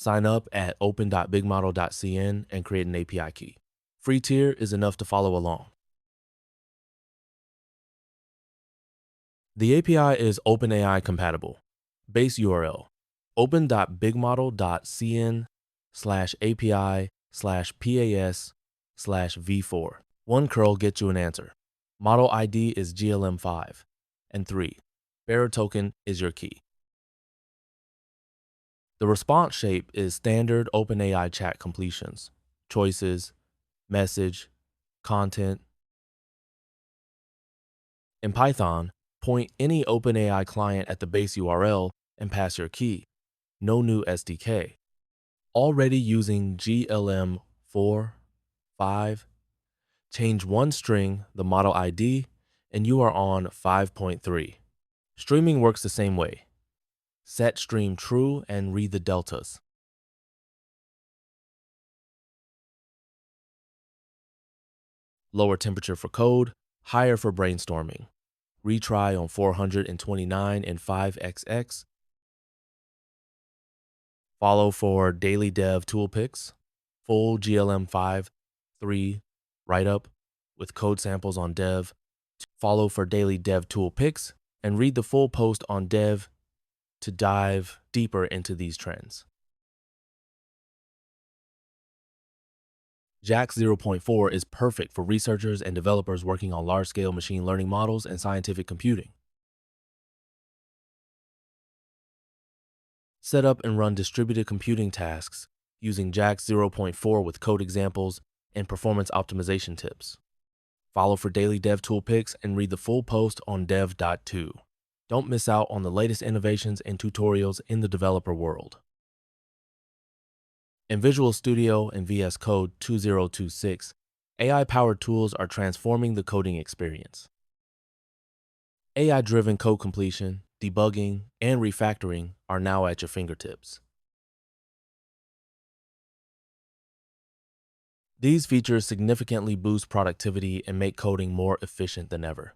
Sign up at open.bigmodel.cn and create an API key. Free tier is enough to follow along. The API is OpenAI compatible. Base URL, open.bigmodel.cn/API/PAS/v4. One curl gets you an answer. Model ID is GLM5. And 3. Bearer token is your key. The response shape is standard OpenAI chat completions, choices, message, content. In Python, point any OpenAI client at the base URL and pass your key. No new SDK. Already using GLM4, 5. Change one string, the model ID, and you are on 5.3. Streaming works the same way. Set stream true and read the deltas. Lower temperature for code, higher for brainstorming. Retry on 429 and 5xx. Follow for daily dev toolpicks. Full GLM5, 3 write-up with code samples on dev. Follow for daily dev toolpicks and read the full post on dev to dive deeper into these trends. JAX 0.4 is perfect for researchers and developers working on large-scale machine learning models and scientific computing. Set up and run distributed computing tasks using JAX 0.4 with code examples and performance optimization tips. Follow for daily dev toolpicks and read the full post on dev.to. Don't miss out on the latest innovations and tutorials in the developer world. In Visual Studio and VS Code 2026, AI-powered tools are transforming the coding experience. AI-driven code completion, debugging, and refactoring are now at your fingertips. These features significantly boost productivity and make coding more efficient than ever.